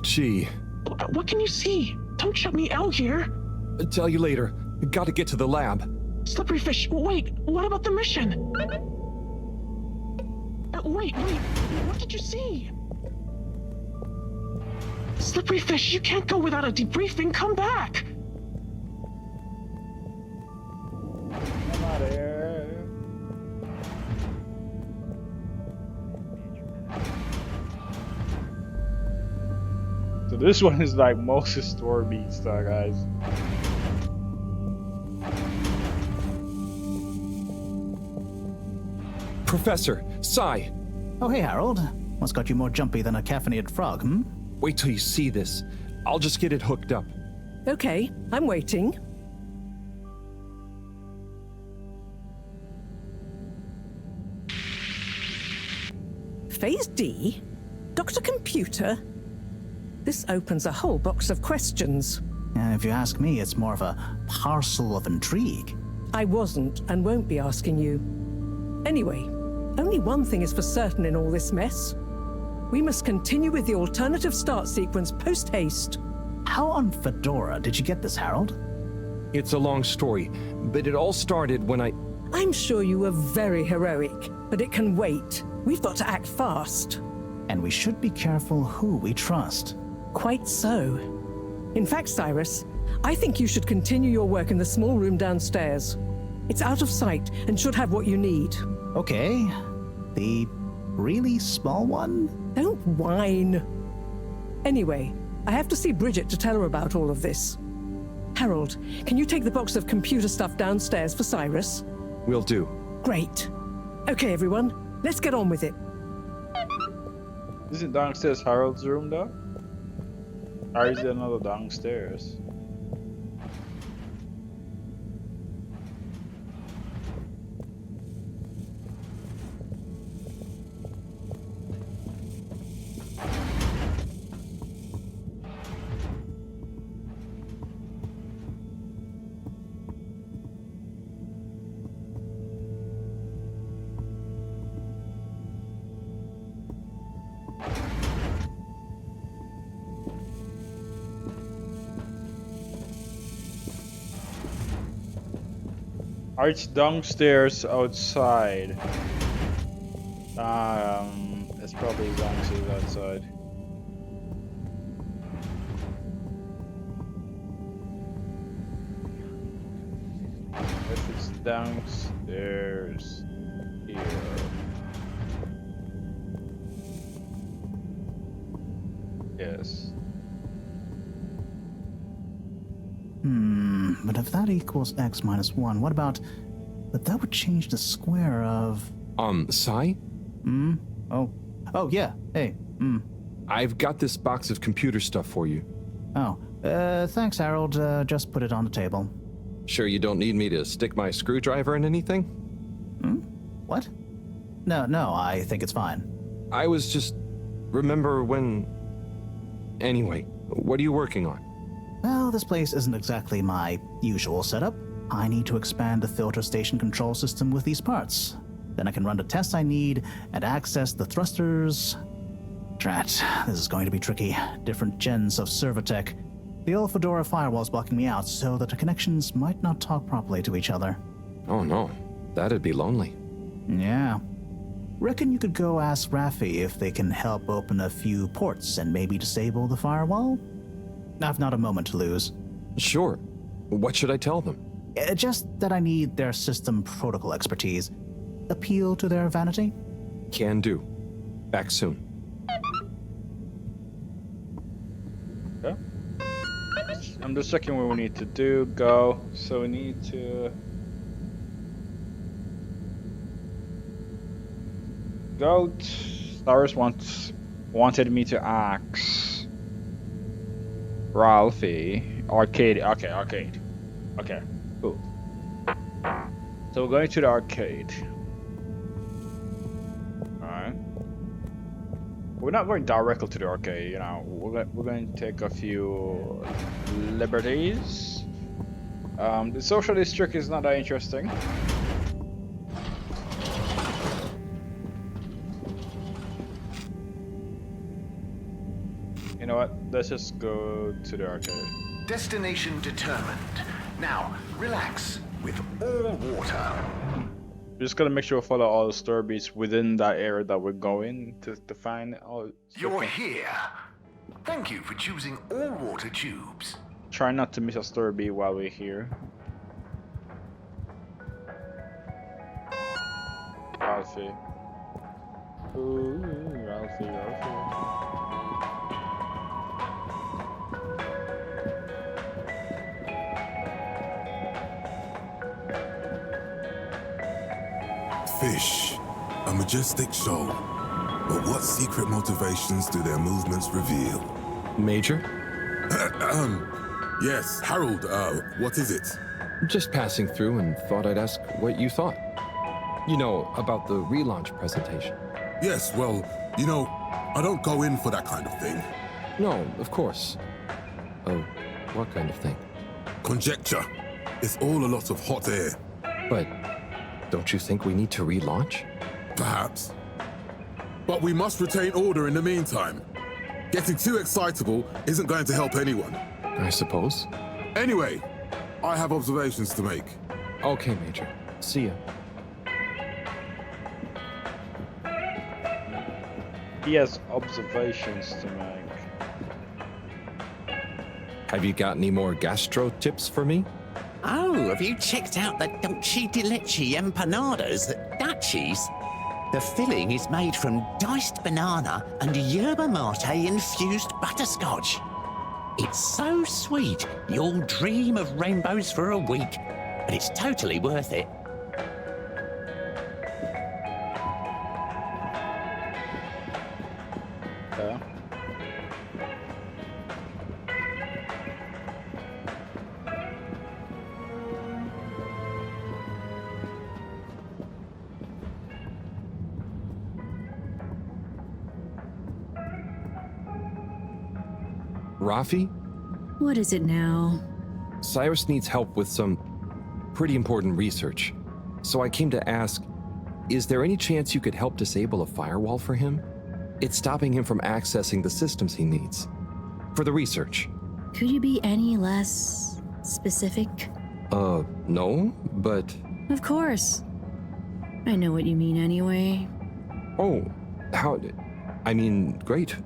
Gee. What can you see? Don't shut me out here. Tell you later. Gotta get to the lab. Slippery fish, wait, what about the mission? Wait, what did you see? Slippery fish, you can't go without a debriefing. Come back. I'm out of here. So this one is like most story beats, guys. Professor, Sai. Oh, hey, Harold. What's got you more jumpy than a caffeinated frog, hmm? Wait till you see this. I'll just get it hooked up. Okay, I'm waiting. Phase D? Dr. Computer? This opens a whole box of questions. And if you ask me, it's more of a parcel of intrigue. I wasn't and won't be asking you. Anyway, only one thing is for certain in all this mess. We must continue with the alternative start sequence post-haste. How on Fedora did you get this, Harold? It's a long story, but it all started when I'm sure you were very heroic, but it can wait. We've got to act fast. And we should be careful who we trust. Quite so. In fact, Cyrus, I think you should continue your work in the small room downstairs. It's out of sight and should have what you need. Okay. The really small one? Don't whine. Anyway, I have to see Bridget to tell her about all of this. Harold, can you take the box of computer stuff downstairs for Cyrus? will do. Great. Okay, everyone, let's get on with it. Isn't downstairs Harold's room though? Or is there another downstairs? It's downstairs outside. It's probably downstairs outside. If it's downstairs here. Yes. But if that equals x minus 1, what about... But that would change the square of... Sai? Oh, yeah. Hey, I've got this box of computer stuff for you. Oh, thanks, Harold. Just put it on the table. Sure you don't need me to stick my screwdriver in anything? What? No, I think it's fine. I was just... Remember when... Anyway, what are you working on? Well, this place isn't exactly my usual setup. I need to expand the filter station control system with these parts. Then I can run the tests I need and access the thrusters. Drat, this is going to be tricky. Different gens of server tech. The old Fedora firewall's blocking me out so that the connections might not talk properly to each other. Oh no, that'd be lonely. Yeah. Reckon you could go ask Raffi if they can help open a few ports and maybe disable the firewall? I've not a moment to lose. Sure. What should I tell them? Just that I need their system protocol expertise. Appeal to their vanity? Can do. Back soon. Okay. I'm just checking what we need to do. Go. So we need to go. Cyrus wanted me to ask Ralphie. Arcade. Okay, arcade. Okay, cool. So we're going to the arcade. Alright. We're not going directly to the arcade, you know. We're going to take a few liberties. The social district is not that interesting. You know what? Let's just go to the arcade. Destination determined. Now, relax with all water. We're just gonna make sure we follow all the story beats within that area that we're going to find all. You're here. Thank you for choosing all water tubes. Try not to miss a story beat while we're here. Ralphie. Ooh, Ralphie. Fish, a majestic shoal. But what secret motivations do their movements reveal? Major? Yes, Harold, what is it? Just passing through and thought I'd ask what you thought. You know, about the relaunch presentation. Yes, well, you know, I don't go in for that kind of thing. No, of course. Oh, what kind of thing? Conjecture. It's all a lot of hot air. But don't you think we need to relaunch? Perhaps. But we must retain order in the meantime. Getting too excitable isn't going to help anyone. I suppose. Anyway, I have observations to make. Okay, Major. See ya. He has observations to make. Have you got any more gastro tips for me? Oh, have you checked out the dulce de leche empanadas at Dutchie's? The filling is made from diced banana and yerba mate infused butterscotch. It's so sweet, you'll dream of rainbows for a week, but it's totally worth it. Yeah. Rafi? What is it now? Cyrus needs help with some pretty important research. So I came to ask, is there any chance you could help disable a firewall for him? It's stopping him from accessing the systems he needs. For the research. Could you be any less specific? No, but... Of course. I know what you mean anyway. Oh, how... I mean, great.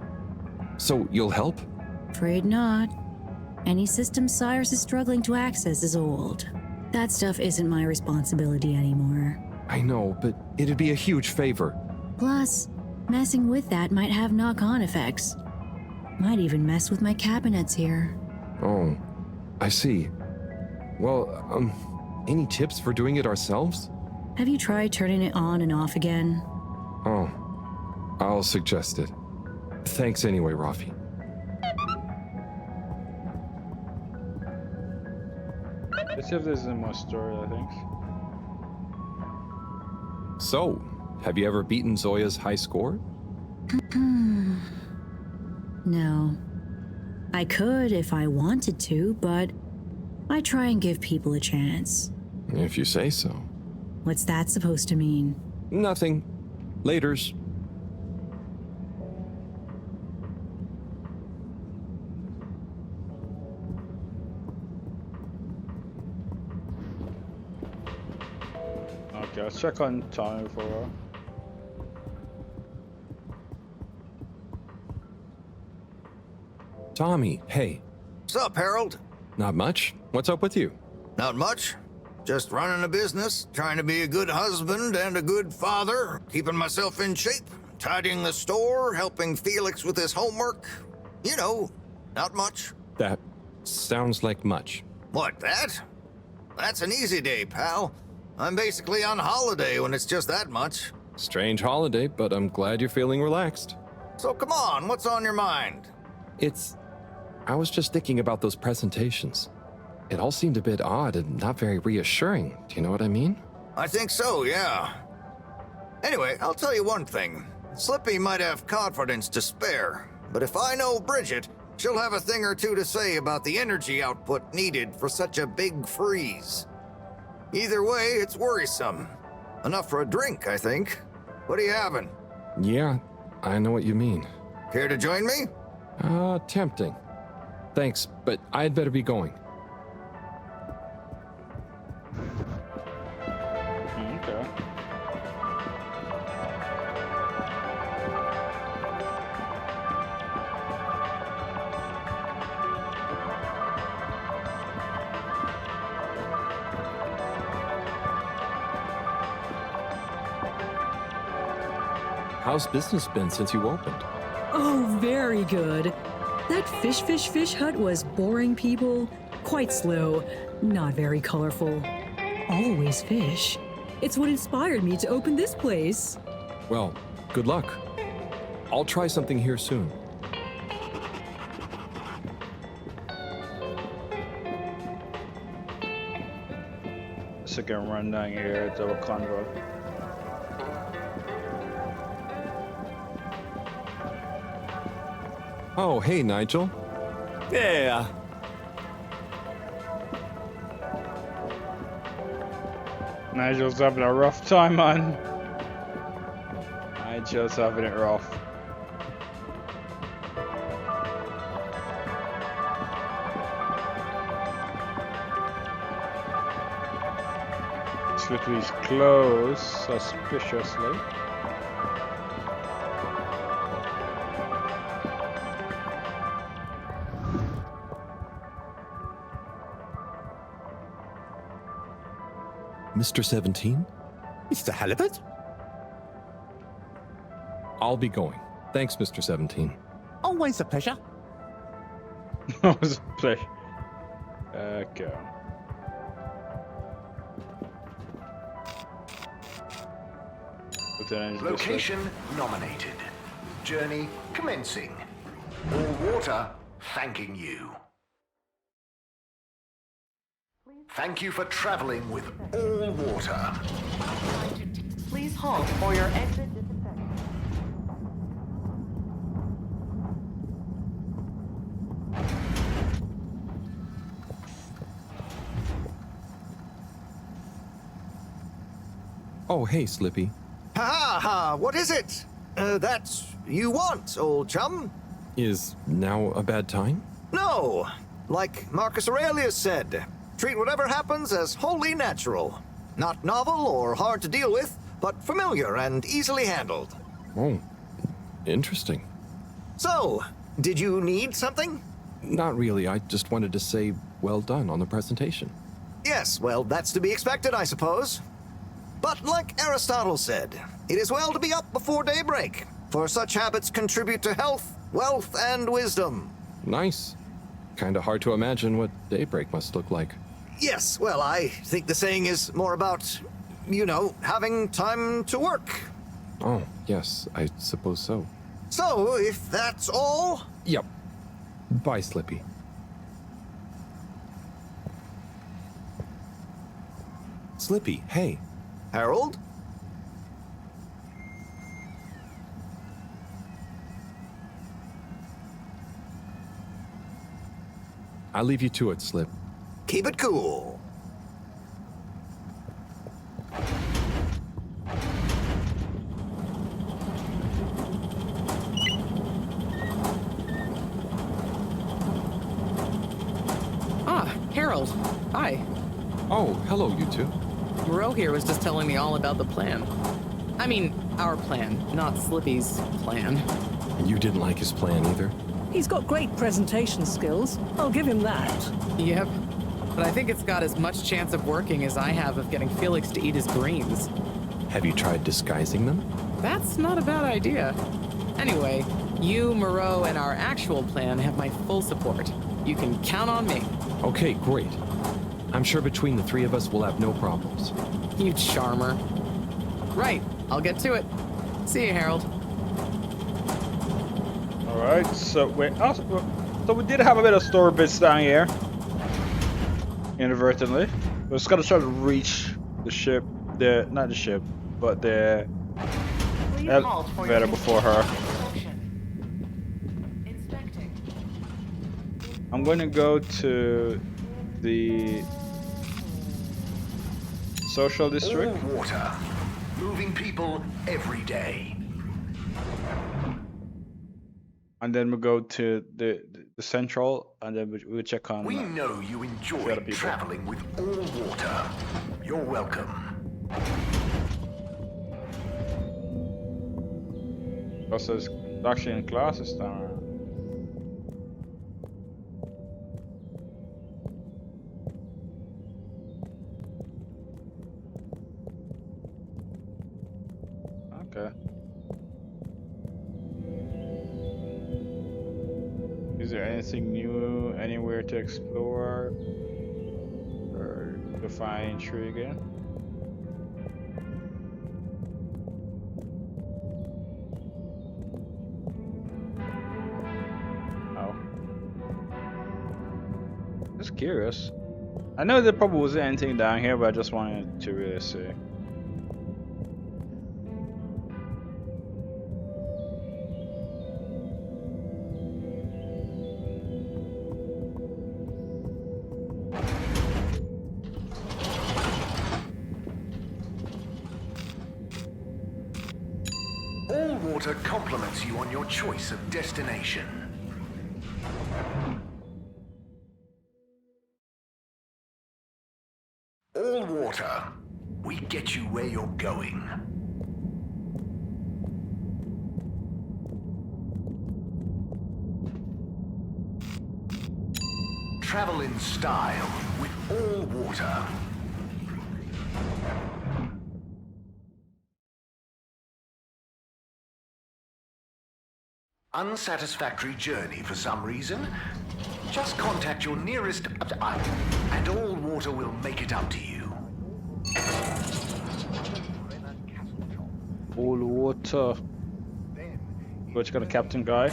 So you'll help? Afraid not. Any system Cyrus is struggling to access is old. That stuff isn't my responsibility anymore. I know, but it'd be a huge favor. Plus, messing with that might have knock-on effects. Might even mess with my cabinets here. Oh, I see. Well, any tips for doing it ourselves? Have you tried turning it on and off again? Oh, I'll suggest it. Thanks anyway, Rafi. Let's see if there's any more story, I think. So, have you ever beaten Zoya's high score? No. I could if I wanted to, but I try and give people a chance. If you say so. What's that supposed to mean? Nothing. Laters. Okay, let's check on Tommy for a while. Tommy, hey. Sup, Harold? Not much. What's up with you? Not much. Just running a business, trying to be a good husband and a good father, keeping myself in shape, tidying the store, helping Felix with his homework. You know, not much. That sounds like much. What, that? That's an easy day, pal. I'm basically on holiday when it's just that much. Strange holiday, but I'm glad you're feeling relaxed. So come on, what's on your mind? I was just thinking about those presentations. It all seemed a bit odd and not very reassuring. Do you know what I mean? I think so, yeah. Anyway, I'll tell you one thing. Slippy might have confidence to spare, but if I know Bridget, she'll have a thing or two to say about the energy output needed for such a big freeze. Either way, it's worrisome. Enough for a drink, I think. What are you having? Yeah, I know what you mean. Care to join me? Tempting. Thanks, but I'd better be going. Okay. How's business been since you opened? Oh, very good. That fish hut was boring people, quite slow, not very colorful. Always fish. It's what inspired me to open this place. Well, good luck. I'll try something here soon. Second run down here to a convo. Oh, hey, Nigel. Yeah. Nigel's having a rough time, man. Nigel's having it rough. Slippery's close, suspiciously. Mr. 17? Mr. Halibut? I'll be going. Thanks, Mr. 17. Always a pleasure. That was a pleasure. Okay. Location nominated. Journey commencing. All water thanking you. Thank you for traveling with all water. Please halt for your exit disinfection. Oh, hey, Slippy. Ha ha! What is it? That you want, old chum? Is now a bad time? No! Like Marcus Aurelius said, treat whatever happens as wholly natural. Not novel or hard to deal with, but familiar and easily handled. Oh, interesting. So, did you need something? Not really. I just wanted to say well done on the presentation. Yes, well, that's to be expected, I suppose. But like Aristotle said, it is well to be up before daybreak, for such habits contribute to health, wealth, and wisdom. Nice. Kinda hard to imagine what daybreak must look like. Yes, well, I think the saying is more about, you know, having time to work. Oh, yes, I suppose so. So, if that's all... Yep. Bye, Slippy. Slippy, hey. Harold? I'll leave you to it, Slip. Keep it cool. Ah, Harold. Hi. Oh, hello, you two. Moreau here was just telling me all about the plan. I mean, our plan, not Slippy's plan. And you didn't like his plan either? He's got great presentation skills. I'll give him that. Yep. But I think it's got as much chance of working as I have of getting Felix to eat his greens. Have you tried disguising them? That's not a bad idea. Anyway, you, Moreau, and our actual plan have my full support. You can count on me. Okay, great. I'm sure between the three of us we'll have no problems. You charmer. Right, I'll get to it. See you, Harold. Alright, so wait, so we did have a bit of store bits down here. Inadvertently. We're just gonna try to reach the ship, not the ship, but the elevator before her. I'm going to go to the social district. All water. Moving people every day. and then we go to the central, and then we check on. We know you the enjoy other people. traveling with all water. You're welcome. Also, it's actually in classes now. Okay. Is there anything new anywhere to explore or to find intrigue in? Oh. Just curious. I know there probably wasn't anything down here, but I just wanted to really see. All water compliments you on your choice of destination. All water, we get you where you're going. Travel in style with all water. Unsatisfactory journey for some reason? Just contact your nearest and all water will make it up to you. All water. Which got a captain guy.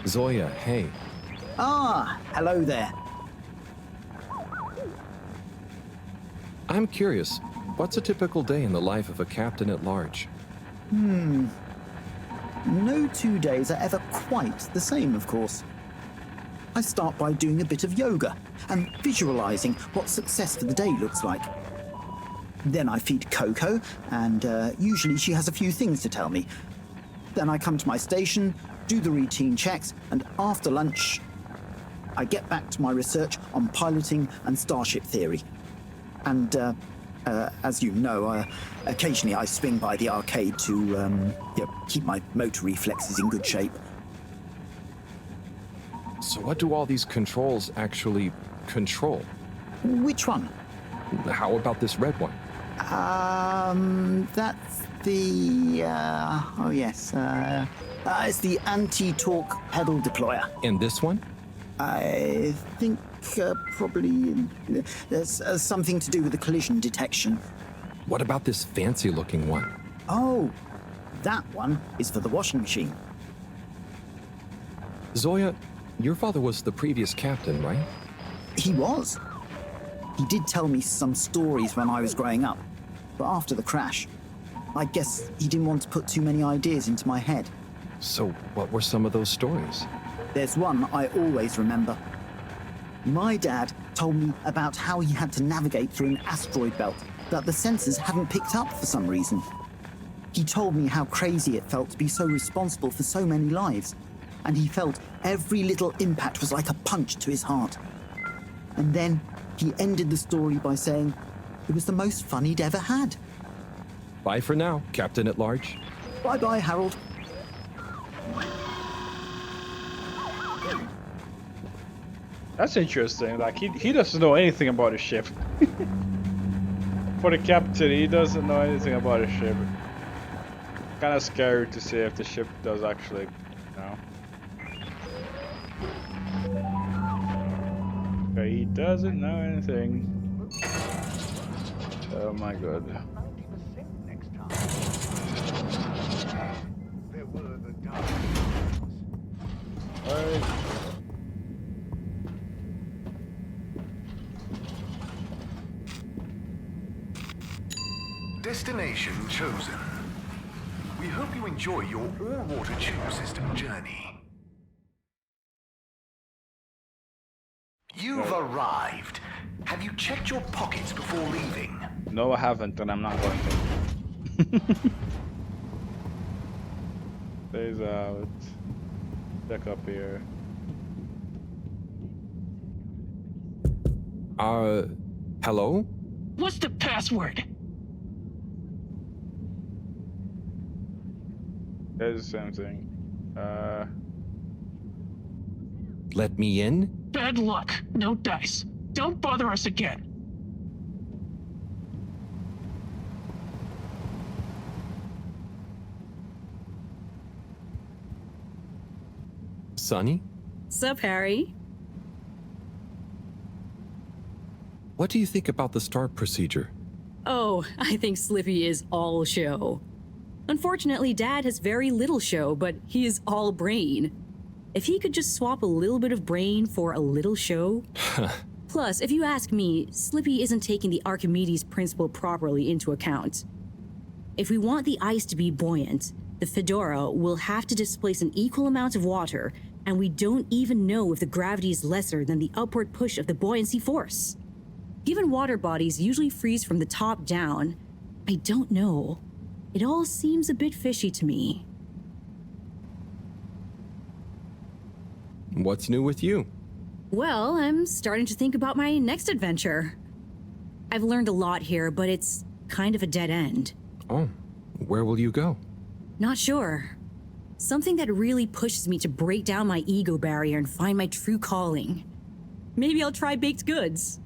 Zoya, hey. Ah, hello there. I'm curious, what's a typical day in the life of a captain at large? No 2 days are ever quite the same, of course. I start by doing a bit of yoga and visualizing what success for the day looks like. Then I feed Coco, and usually she has a few things to tell me. Then I come to my station, do the routine checks, and after lunch, I get back to my research on piloting and starship theory. And as you know, occasionally I swing by the arcade to keep my motor reflexes in good shape. So what do all these controls actually control? Which one? How about this red one? That's the... oh yes, it's the anti-torque pedal deployer. And this one? I think probably there's something to do with the collision detection. What about this fancy-looking one? Oh, that one is for the washing machine. Zoya, your father was the previous captain, right? He was. He did tell me some stories when I was growing up, but after the crash, I guess he didn't want to put too many ideas into my head. So what were some of those stories? There's one I always remember. My dad told me about how he had to navigate through an asteroid belt that the sensors hadn't picked up for some reason. He told me how crazy it felt to be so responsible for so many lives, and he felt every little impact was like a punch to his heart. And then he ended the story by saying it was the most fun he'd ever had. Bye for now, Captain at Large. Bye-bye, Harold. That's interesting. Like he doesn't know anything about the ship. For the captain, he doesn't know anything about the ship. Kind of scary to see if the ship does actually, Okay, he doesn't know anything. Oh my god. Alright. Destination chosen. We hope you enjoy your all-water tube system journey. You've arrived. Have you checked your pockets before leaving? No, I haven't, and I'm not going to. Stays out. Check up here. Hello? What's the password? There's the same thing. Let me in? Bad luck. No dice. Don't bother us again. Sonny? Sup, Harry? What do you think about the start procedure? Oh, I think Slippy is all show. Unfortunately, Dad has very little show, but he is all brain. If he could just swap a little bit of brain for a little show. Plus, if you ask me, Slippy isn't taking the Archimedes principle properly into account. If we want the ice to be buoyant, the Fedora will have to displace an equal amount of water, and we don't even know if the gravity is lesser than the upward push of the buoyancy force. Given water bodies usually freeze from the top down, I don't know. It all seems a bit fishy to me. What's new with you? Well, I'm starting to think about my next adventure. I've learned a lot here, but it's kind of a dead end. Oh, where will you go? Not sure. Something that really pushes me to break down my ego barrier and find my true calling. Maybe I'll try baked goods.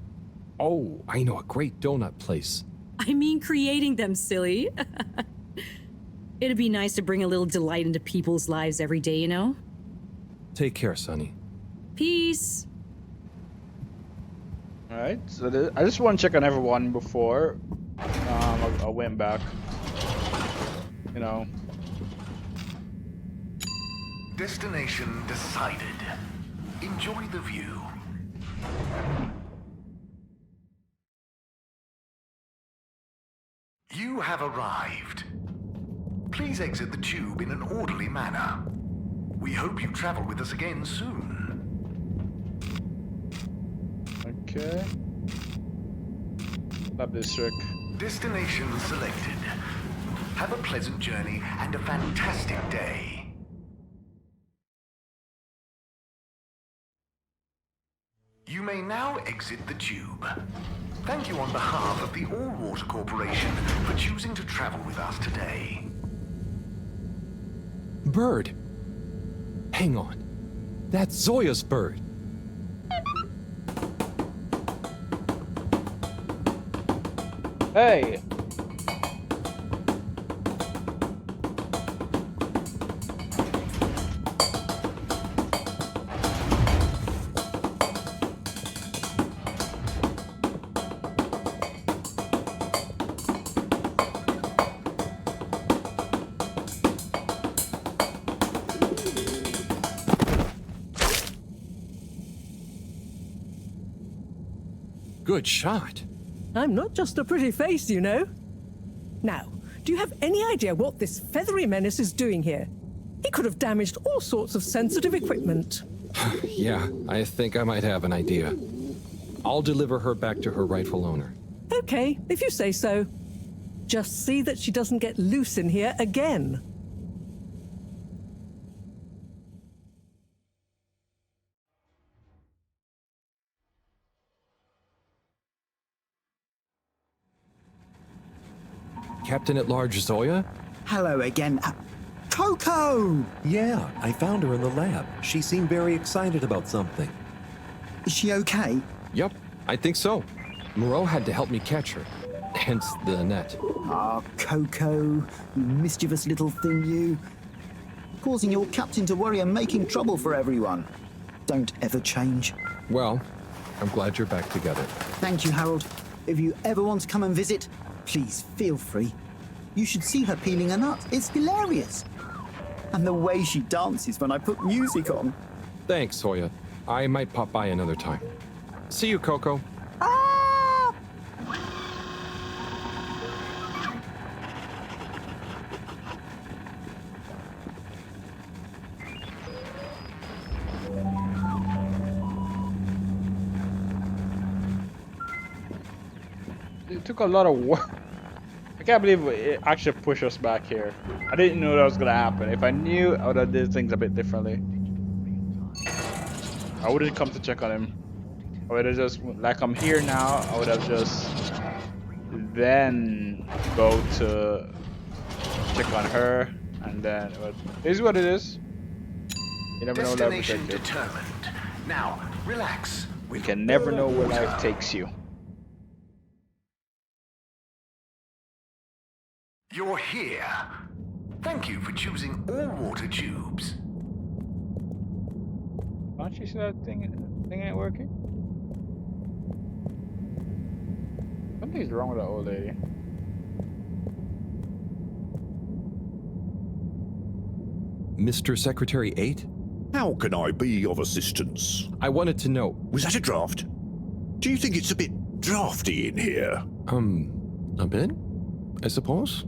Oh, I know a great donut place. I mean creating them, silly. It'd be nice to bring a little delight into people's lives every day, you know? Take care, Sonny. Peace. Alright, so I just want to check on everyone before I went back. You know. Destination decided. Enjoy the view. You have arrived. Please exit the tube in an orderly manner. We hope you travel with us again soon. Okay. Lab district. Destination selected. Have a pleasant journey and a fantastic day. You may now exit the tube. Thank you on behalf of the All-Water Corporation for choosing to travel with us today. Bird! Hang on. That's Zoya's bird. Hey! Good shot. I'm not just a pretty face, you know. Now, do you have any idea what this feathery menace is doing here? He could have damaged all sorts of sensitive equipment. Yeah, I think I might have an idea. I'll deliver her back to her rightful owner. Okay, if you say so. Just see that she doesn't get loose in here again. Captain at Large Zoya? Hello again. Coco! Yeah, I found her in the lab. She seemed very excited about something. Is she okay? Yep, I think so. Moreau had to help me catch her. Hence the net. Ah, Coco, you mischievous little thing, you. Causing your captain to worry and making trouble for everyone. Don't ever change. Well, I'm glad you're back together. Thank you, Harold. If you ever want to come and visit, please feel free. You should see her peeling a nut. It's hilarious. And the way she dances when I put music on. Thanks, Zoya. I might pop by another time. See you, Coco. Ah! took a lot of work. I can't believe it actually pushed us back here. I didn't know that was gonna happen. If I knew, I would have did things a bit differently. I wouldn't come to check on him. I would have just, like I'm here now, I would have just then go to check on her, and then this is what it is. You never know where life will take you. Determined. Now, relax. We can never know where life takes you. You're here. Thank you for choosing all water tubes. Can't you see that thing ain't working? Something's wrong with that old lady. Mr. Secretary 8? How can I be of assistance? I wanted to know. Was that a draft? Do you think it's a bit drafty in here? A bit, I suppose.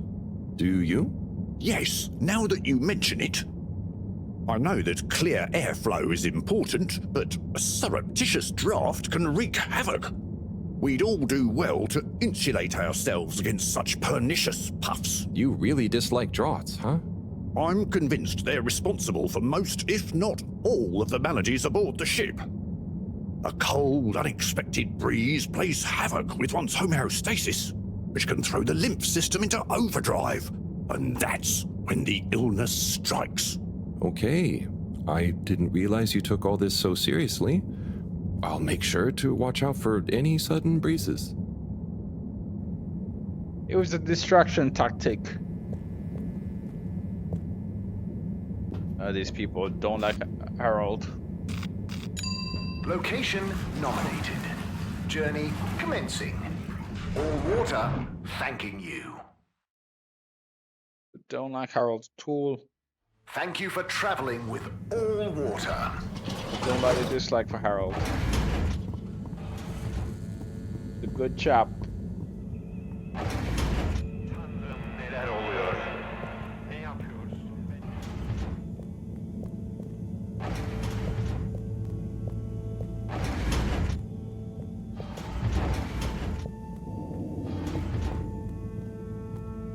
Do you? Yes, now that you mention it. I know that clear airflow is important, but a surreptitious draft can wreak havoc. We'd all do well to insulate ourselves against such pernicious puffs. You really dislike draughts, huh? I'm convinced they're responsible for most, if not all, of the maladies aboard the ship. A cold, unexpected breeze plays havoc with one's homeostasis, which can throw the lymph system into overdrive, and that's when the illness strikes. Okay, I didn't realize you took all this so seriously. I'll make sure to watch out for any sudden breezes. It was a distraction tactic. These people don't like Harold. Location nominated. Journey commencing. All water thanking you. Don't like Harold's tool. Thank you for traveling with all water. Don't like the dislike for Harold. The good chap.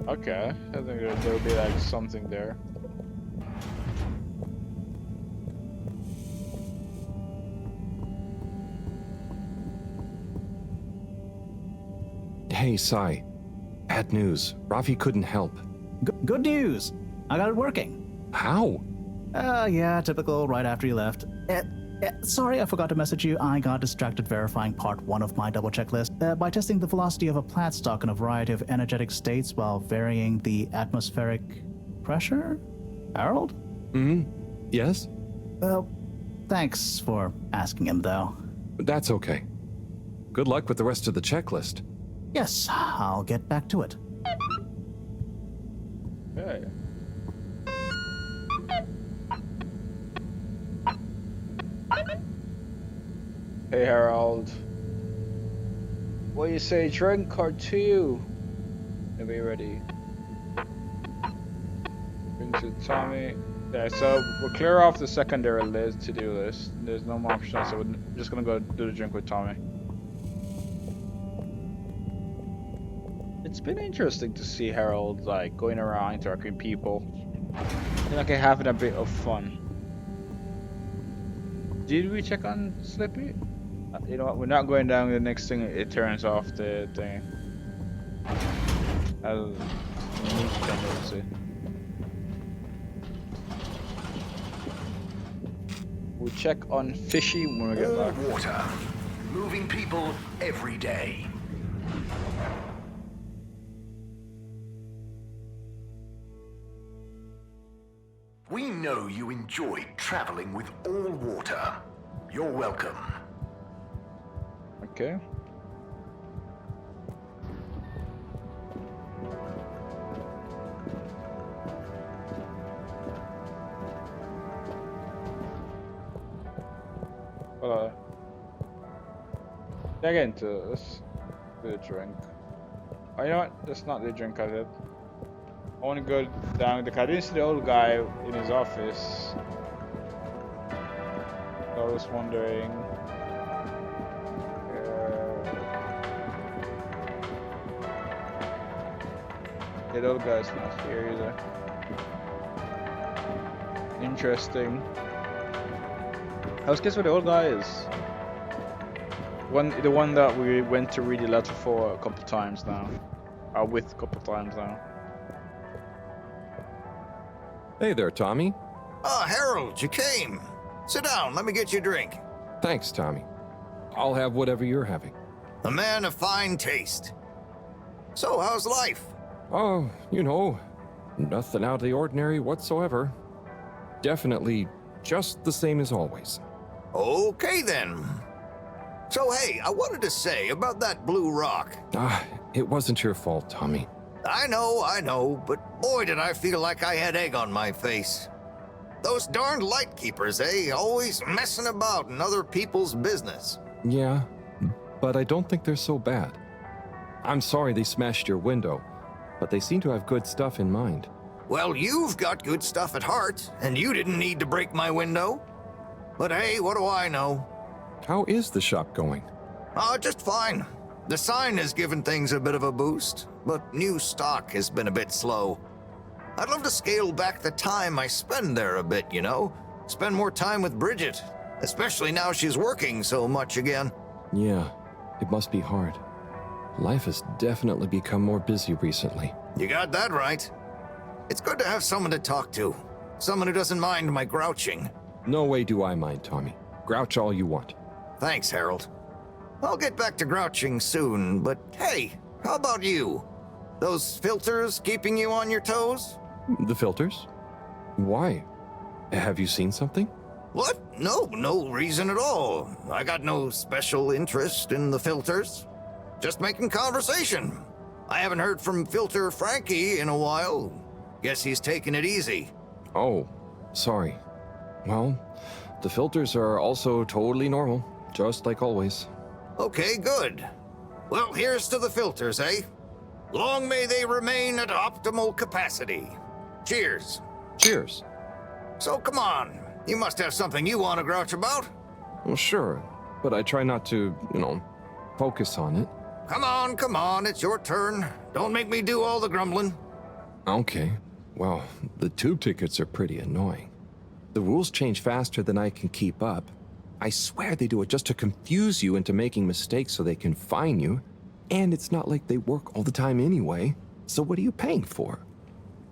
Okay, I think there'll be like something there. Hey, Sai. Bad news. Rafi couldn't help. Good news! I got it working. How? Yeah, typical right after you left. Sorry, I forgot to message you. I got distracted verifying part 1 of my double checklist by testing the velocity of a plant stock in a variety of energetic states while varying the atmospheric pressure? Harold? Yes? Well, thanks for asking him, though. That's okay. Good luck with the rest of the checklist. Yes, I'll get back to it. Okay. Hey Harold. What do you say, drink or two? Are we ready? Bring to Tommy. Yeah, so we'll clear off the secondary list, to-do list. There's no more options, so we're just gonna go do the drink with Tommy. It's been interesting to see Harold like going around interacting with people. I feel like having a bit of fun. Did we check on Slippy? You know what? We're not going down. The next thing it turns off the thing. That's a neat tendency. We'll check on Fishy when we get back. Water, moving people every day. We know you enjoyed traveling with all water. You're welcome. Okay. Well, get into this. Do a drink. Oh, you know what? That's not the drink I did. I want to go down because I didn't see the old guy in his office. So I was wondering. The little guy's not here either. Interesting. I was guessing what the old guy is. The one that we went to read the letter for a couple times now. With a couple times now. Hey there, Tommy. Ah, Harold, you came. Sit down, let me get you a drink. Thanks, Tommy. I'll have whatever you're having. A man of fine taste. So, how's life? Oh, you know, nothing out of the ordinary whatsoever. Definitely just the same as always. Okay then. So hey, I wanted to say about that blue rock. It wasn't your fault, Tommy. I know, but boy did I feel like I had egg on my face. Those darned light keepers, always messing about in other people's business. Yeah, but I don't think they're so bad. I'm sorry they smashed your window, but they seem to have good stuff in mind. Well, you've got good stuff at heart, and you didn't need to break my window. But hey, what do I know? How is the shop going? Just fine. The sign has given things a bit of a boost, but new stock has been a bit slow. I'd love to scale back the time I spend there a bit, you know? Spend more time with Bridget, especially now she's working so much again. Yeah, it must be hard. Life has definitely become more busy recently. You got that right. It's good to have someone to talk to. Someone who doesn't mind my grouching. No way do I mind, Tommy. Grouch all you want. Thanks, Harold. I'll get back to grouching soon, but hey, how about you? Those filters keeping you on your toes? The filters? Why? Have you seen something? What? No reason at all. I got no special interest in the filters. Just making conversation. I haven't heard from Filter Frankie in a while. Guess he's taking it easy. Oh, sorry. Well, the filters are also totally normal, just like always. Okay, good. Well, here's to the filters, Long may they remain at optimal capacity. Cheers. Cheers. So come on, you must have something you want to grouch about. Well, sure, but I try not to, focus on it. Come on, it's your turn. Don't make me do all the grumbling. Okay. Well, the tube tickets are pretty annoying. The rules change faster than I can keep up. I swear they do it just to confuse you into making mistakes so they can fine you. And it's not like they work all the time anyway. So what are you paying for?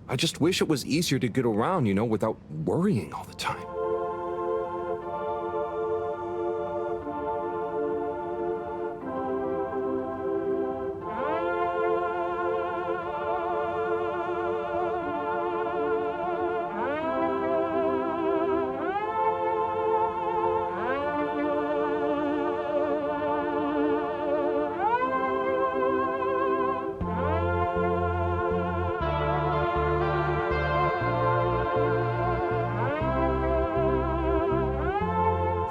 I just wish it was easier to get around, without worrying all the time.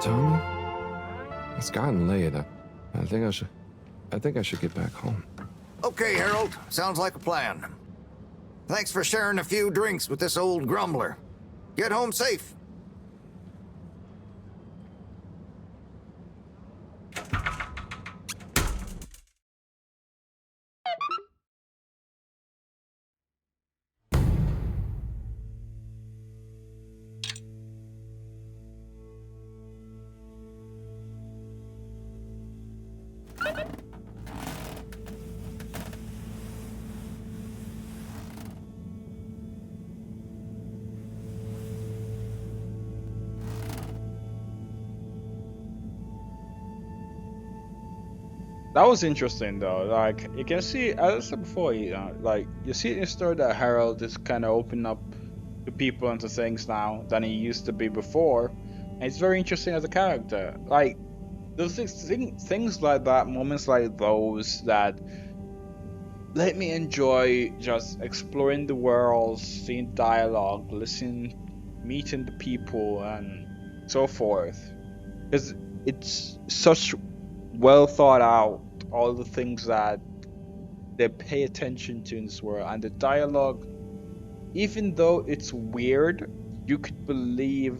Tommy? It's gotten late. I think I should get back home. Okay, Harold. Sounds like a plan. Thanks for sharing a few drinks with this old grumbler. Get home safe. That was interesting though. Like you can see, as I said before, like you see in the story that Harold is kind of opening up to people and to things now than he used to be before, and it's very interesting as a character. Like those things like that, moments like those that let me enjoy just exploring the world, seeing dialogue, listening, meeting the people, and so forth. It's such well thought out, all the things that they pay attention to in this world, and the dialogue, even though it's weird, you could believe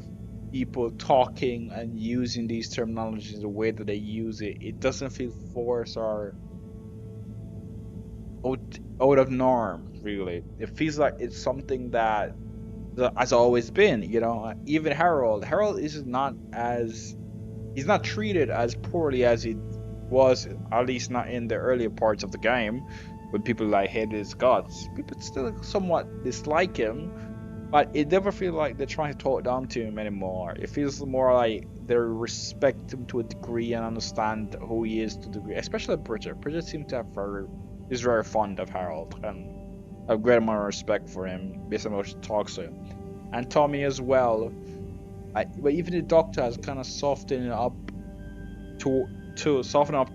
people talking and using these terminologies the way that they use it. It doesn't feel forced or out of norm. really. It feels like it's something that has always been, you know. Even Harold is not as, he's not treated as poorly as he was, at least not in the earlier parts of the game, when people like hated his guts. People still somewhat dislike him, but it never feels like they're trying to talk down to him anymore. It feels more like they respect him to a degree and understand who he is to a degree. Especially Bridget. Bridget seems to have is very fond of Harold, and a great amount of respect for him based on how she talks to him. And Tommy as well. But even the Doctor has kind of softened up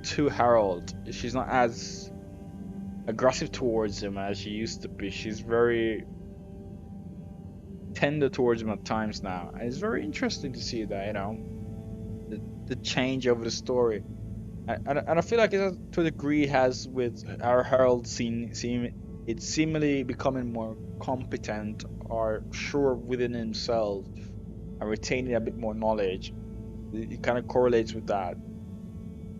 to Harold. She's not as aggressive towards him as she used to be. She's very tender towards him at times now, and it's very interesting to see that, you know, the change over the story. And I feel like it to a degree has with our Harold seemingly becoming more competent or sure within himself and retaining a bit more knowledge. It kind of correlates with that.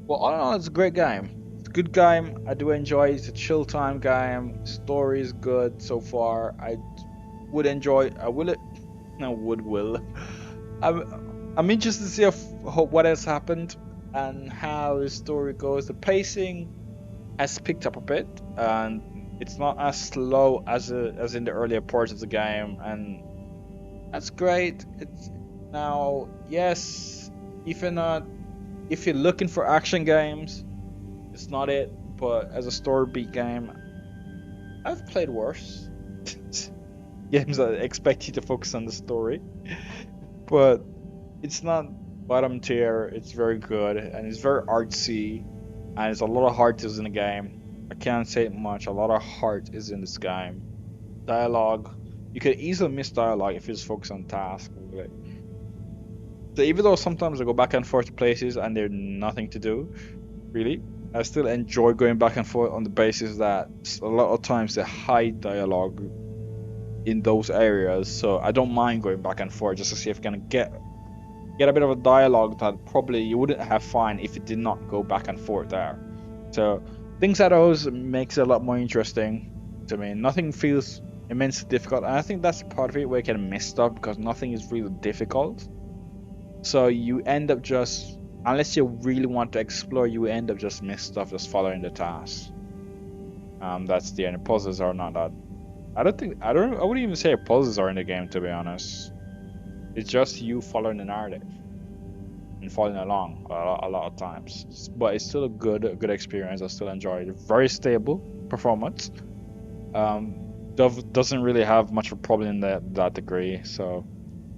Well, all in all, it's a great game. It's a good game. I do enjoy it. It's a chill time game. Story is good so far. I'm interested to see what has happened and how the story goes. The pacing has picked up a bit, and it's not as slow as in the earlier parts of the game, and that's great. It's now, yes, if you're looking for action games, it's not it. But as a story beat game, I've played worse. Games that expect you to focus on the story, but it's not bottom tier. It's very good, and it's very artsy, and there's a lot of heart is in the game. I can't say much. A lot of heart is in this game. Dialogue, you could easily miss dialogue if you just focus on task. Really. So even though sometimes I go back and forth to places and there's nothing to do, really, I still enjoy going back and forth on the basis that a lot of times they hide dialogue in those areas, so I don't mind going back and forth just to see if I can get a bit of a dialogue that probably you wouldn't have found if it did not go back and forth there. So things like those makes it a lot more interesting to me. Nothing feels immensely difficult, and I think that's part of it where you can miss stuff because nothing is really difficult. So you end up just, unless you really want to explore, you end up just miss stuff just following the task. That's the end. Puzzles are not that. I wouldn't even say puzzles are in the game, to be honest. It's just you following the narrative and following along a lot of times. But it's still a good experience. I still enjoy it. Very stable performance. Doesn't really have much of a problem in that degree. So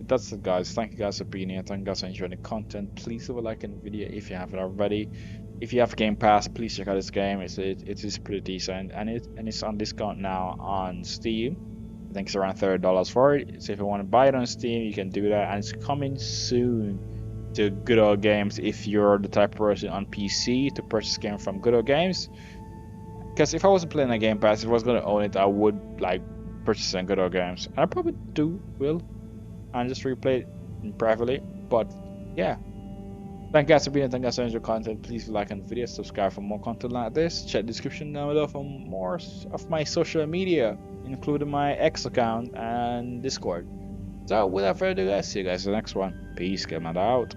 that's it, guys. Thank you guys for being here. Thank you guys for enjoying the content. Please leave a like in the video if you haven't already. If you have Game Pass, please check out this game. It is pretty decent, and it's on discount now on Steam. I think it's around $30 for it. So if you want to buy it on Steam, you can do that, and it's coming soon to Good Old Games if you're the type of person on PC to purchase game from Good Old Games. Because if I wasn't playing a Game Pass, if I was going to own it, I would like purchase on Good Old Games, and I probably will, and just replay it privately. But yeah. Thank you guys for being here. Thank you guys for enjoying the content. Please like the video, subscribe for more content like this. Check the description down below for more of my social media, including my X account and Discord. So without further ado, guys, see you guys in the next one. Peace, Gamelander out.